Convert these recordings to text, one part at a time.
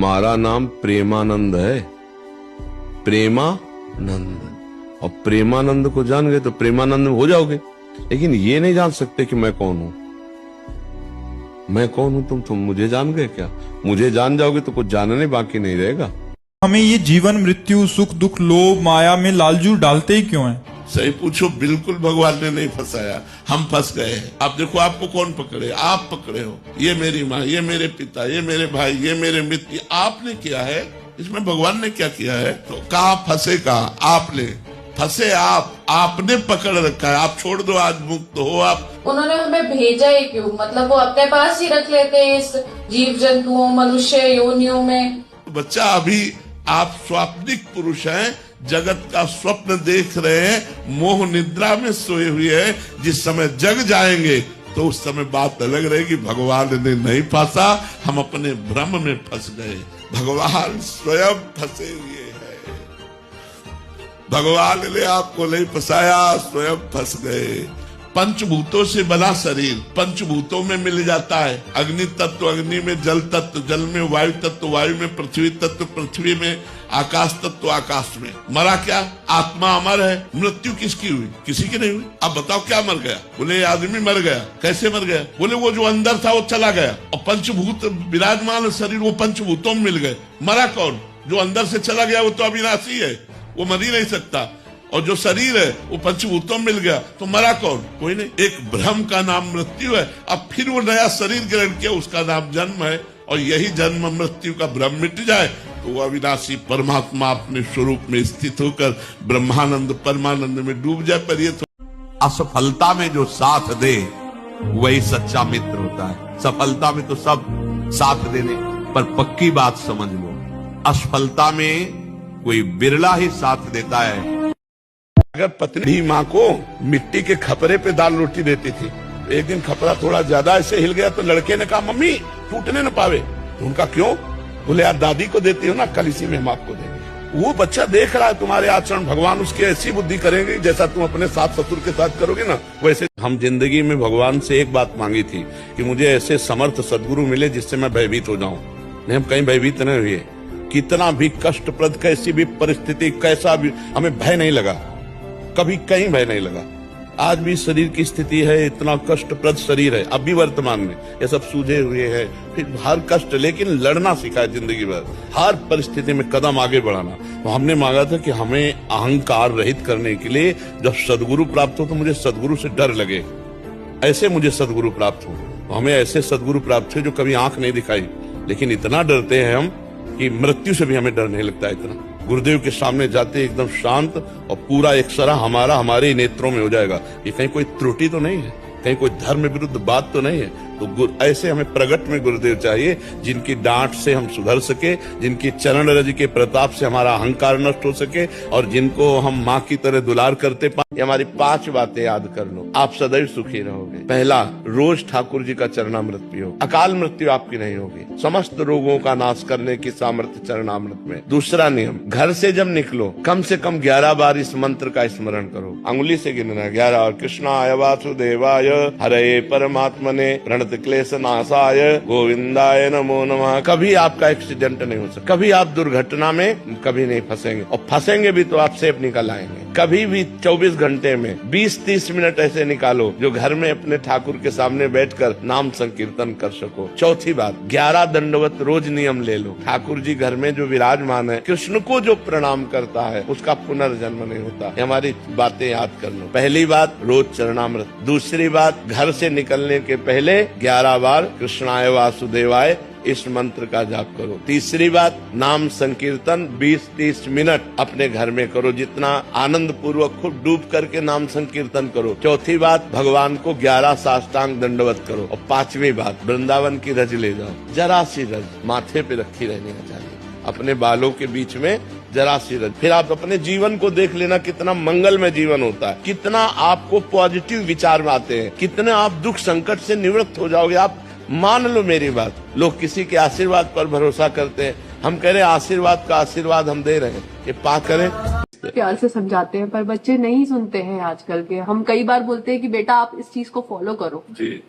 हमारा नाम प्रेमानंद है, प्रेमानंद। और प्रेमानंद को जान गए तो प्रेमानंद हो जाओगे, लेकिन ये नहीं जान सकते कि मैं कौन हूं। मैं कौन हूं, तुम मुझे जान गए क्या? मुझे जान जाओगे तो कुछ जानने बाकी नहीं रहेगा। हमें ये जीवन मृत्यु सुख दुख लोभ माया में लालजू डालते ही क्यों है? सही पूछो, बिल्कुल भगवान ने नहीं फंसाया, हम फंस गए हैं। आप देखो, आपको कौन पकड़े? आप पकड़े हो। ये मेरी माँ, ये मेरे पिता, ये मेरे भाई, ये मेरे मित्र, ये आपने किया है। इसमें भगवान ने क्या किया है? तो कहाँ फंसे? कहाँ आपने फंसे? आपने पकड़ रखा है। आप छोड़ दो, आज मुक्त हो आप। उन्होंने हमें भेजा ही क्यों? मतलब वो अपने पास ही रख लेते इस जीव जंतुओं मनुष्य योनियों में। बच्चा, अभी आप स्वाप्निक पुरुष हैं, जगत का स्वप्न देख रहे हैं, मोह निद्रा में सोए हुए हैं। जिस समय जग जाएंगे तो उस समय बात अलग रहेगी। भगवान ने नहीं फंसा, हम अपने भ्रम में फंस गए। भगवान स्वयं फंसे हुए हैं। भगवान ने आपको नहीं फंसाया, स्वयं फंस गए। पंचभूतों से बना शरीर पंचभूतों में मिल जाता है। अग्नि तत्व अग्नि में, जल तत्व जल में, वायु तत्व वायु में, पृथ्वी तत्व पृथ्वी में, आकाश तत्व आकाश में। मरा क्या? आत्मा अमर है। मृत्यु किसकी हुई? किसी की नहीं हुई। अब बताओ क्या मर गया? बोले आदमी मर गया। कैसे मर गया? बोले वो जो अंदर था वो चला गया और पंचभूत विराजमान शरीर वो पंचभूतों में मिल गए। मरा कौन? जो अंदर से चला गया वो तो अविनाशी है, वो मर ही नहीं सकता। और जो शरीर है वो पंचभूतों में मिल गया, तो मरा कौन? कोई नहीं। एक भ्रम का नाम मृत्यु है। अब फिर वो नया शरीर ग्रहण किया, उसका नाम जन्म है। और यही जन्म मृत्यु का भ्रम मिट जाए तो वो अविनाशी परमात्मा अपने स्वरूप में स्थित होकर ब्रह्मानंद परमानंद में डूब जाए। पर ये तो असफलता में जो साथ दे वही सच्चा मित्र होता है। सफलता में तो सब साथ देने, पर पक्की बात समझ लो, असफलता में कोई बिरला ही साथ देता है। अगर पत्नी माँ को मिट्टी के खपरे पे दाल रोटी देती थी, एक दिन खपरा थोड़ा ज्यादा ऐसे हिल गया तो लड़के ने कहा मम्मी टूटने न पावे। तो उनका क्यों? बोले यार दादी को देती हो ना, कल इसी में हम आपको देंगे। वो बच्चा देख रहा है तुम्हारे आचरण, भगवान उसकी ऐसी बुद्धि करेंगे जैसा तुम अपने सास ससुर के साथ करोगे ना वैसे। हम जिंदगी में भगवान से एक बात मांगी थी कि मुझे ऐसे समर्थ सदगुरु मिले जिससे मैं भयभीत हो जाऊं। नहीं, हम कहीं भयभीत नहीं हुए। कितना भी कष्टप्रद, कैसी भी परिस्थिति, कैसा भी, हमें भय नहीं लगा, कभी कहीं भय नहीं लगा। आज भी शरीर की स्थिति है, इतना कष्टप्रद शरीर है, अब भी वर्तमान में ये सब सूझे हुए हैं, फिर हर कष्ट, लेकिन लड़ना सीखा है जिंदगी भर, हर परिस्थिति में कदम आगे बढ़ाना। तो हमने मांगा था कि हमें अहंकार रहित करने के लिए जब सदगुरु प्राप्त हो तो मुझे सदगुरु से डर लगे, ऐसे मुझे सदगुरु प्राप्त हो। तो हमें ऐसे सदगुरु प्राप्त हुए जो कभी आंख नहीं दिखाई, लेकिन इतना डरते हैं हम कि मृत्यु से भी हमें डर नहीं लगता। इतना गुरुदेव के सामने जाते एकदम शांत और पूरा एक सरा हमारे नेत्रों में हो जाएगा। ये कहीं कोई त्रुटि तो नहीं है, कहीं कोई धर्म विरुद्ध बात तो नहीं है। तो ऐसे हमें प्रगट में गुरुदेव चाहिए जिनकी डांट से हम सुधर सके, जिनकी चरण रज के प्रताप से हमारा अहंकार नष्ट हो सके और जिनको हम माँ की तरह दुलार करते पाए। हमारी 5 बातें याद कर लो, आप सदैव सुखी रहोगे। पहला, रोज ठाकुर जी का चरणामृत पियो, अकाल मृत्यु आपकी नहीं होगी। समस्त रोगों का नाश करने की सामर्थ्य चरणामृत में। दूसरा नियम, घर से जब निकलो कम से कम 11 बार इस मंत्र का स्मरण करो, अंगुली से गिनना 11 और कृष्णाय वासुदेवाय हरे परमात्मने प्रणत क्लेश नाशाय गोविंदाय नमो नमः। कभी आपका एक्सीडेंट नहीं हो सकता, कभी आप दुर्घटना में कभी नहीं फंसेंगे, और फंसेंगे भी तो आप सेफ निकल आएंगे। कभी भी 24 घंटे में 20-30 मिनट ऐसे निकालो जो घर में अपने ठाकुर के सामने बैठकर नाम संकीर्तन कर सको। चौथी बात, 11 दंडवत रोज नियम ले लो। ठाकुर जी घर में जो विराजमान है, कृष्ण को जो प्रणाम करता है उसका पुनर्जन्म नहीं होता। हमारी बातें याद कर लो। पहली बात, रोज चरणामृत। दूसरी बात, घर से निकलने के पहले 11 बार कृष्णाय वासुदेवाय इस मंत्र का जाप करो। तीसरी बात, नाम संकीर्तन 20-30 मिनट अपने घर में करो, जितना आनंद पूर्वक खुद डूब करके नाम संकीर्तन करो। चौथी बात, भगवान को 11 साष्टांग दंडवत करो। और 5वीं बात, वृंदावन की रज ले जाओ, जरा सी रज माथे पे रखी रहनी चाहिए, अपने बालों के बीच में जरा सी रज। फिर आप अपने जीवन को देख लेना, कितना मंगलमय जीवन होता है, कितना आपको पॉजिटिव विचार आते हैं, कितने आप दुख संकट से निवृत्त हो जाओगे। आप मान लो मेरी बात, लोग किसी के आशीर्वाद पर भरोसा करते हैं, हम कह रहे हैं आशीर्वाद का आशीर्वाद हम दे रहे हैं, ये पा करें। प्यार से समझाते हैं पर बच्चे नहीं सुनते हैं आजकल के। हम कई बार बोलते हैं कि बेटा आप इस चीज को फॉलो करो,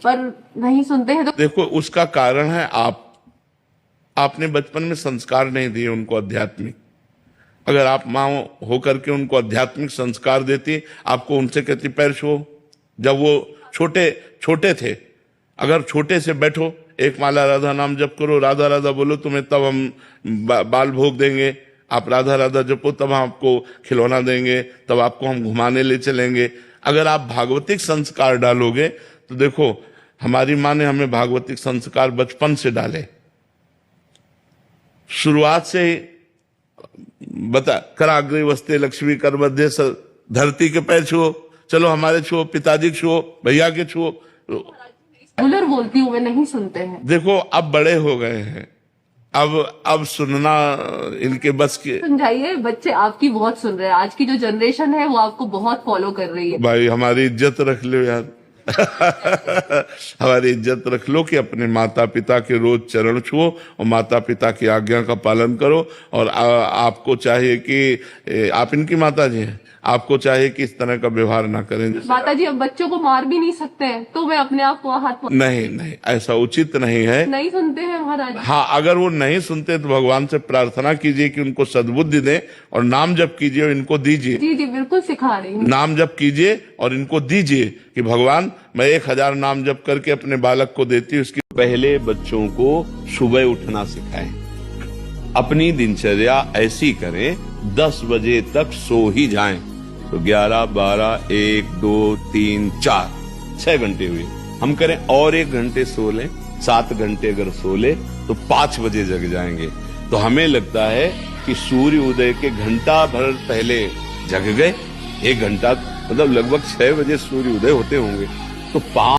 पर नहीं सुनते हैं। तो देखो, उसका कारण है आप आपने बचपन में संस्कार नहीं दिए उनको आध्यात्मिक। अगर आप माँ होकर के उनको आध्यात्मिक संस्कार देती, आपको उनसे कहती पैर छुओ, जब वो छोटे थे, अगर छोटे से बैठो, एक माला राधा नाम जप करो, राधा राधा बोलो, तुम्हें तब हम बाल भोग देंगे, आप राधा राधा जपो, तब हम आपको खिलौना देंगे, तब आपको हम घुमाने ले चलेंगे। अगर आप भागवतिक संस्कार डालोगे तो देखो, हमारी माँ ने हमें भागवतिक संस्कार बचपन से डाले, शुरुआत से ही बता, कराग्रे वस्ते लक्ष्मी कर मध्य धरती के पैर छुओ, चलो हमारे छुओ, पिताजी के छुओ, भैया के छुओ। रेगुलर बोलती हूँ, वे नहीं सुनते हैं। देखो अब बड़े हो गए हैं, अब सुनना इनके बस के। समझाइए, बच्चे आपकी बहुत सुन रहे हैं, आज की जो जनरेशन है वो आपको बहुत फॉलो कर रही है। भाई हमारी इज्जत रख लो यार हमारी इज्जत रख लो कि अपने माता पिता के रोज चरण छुओ और माता पिता की आज्ञा का पालन करो। और आपको चाहिए कि आप इनकी माता जी हैं, आपको चाहिए कि इस तरह का व्यवहार ना करें। माता जी, अब बच्चों को मार भी नहीं सकते हैं, तो मैं अपने आप को हाथ नहीं, ऐसा उचित नहीं है। नहीं सुनते हैं महाराज। हाँ, अगर वो नहीं सुनते तो भगवान से प्रार्थना कीजिए कि उनको सद्बुद्धि दें और नाम जप कीजिए और इनको दीजिए। जी जी, बिल्कुल सिखा रही हूँ। नाम जप कीजिए और इनको दीजिए कि भगवान मैं 1000 नाम जप करके अपने बालक को देती हूँ। उसकी पहले बच्चों को सुबह उठना सिखाएं, अपनी दिनचर्या ऐसी करें 10 बजे तक सो ही जाएं, तो 11, 12, 1, 2, 3, 4, 6 घंटे हुए। हम करें और 1 घंटे सो लें, 7 घंटे अगर सो ले तो 5 बजे जग जाएंगे। तो हमें लगता है कि सूर्य उदय के घंटा भर पहले जग गए, 1 घंटा, मतलब लगभग 6 बजे सूर्य उदय होते होंगे, तो 5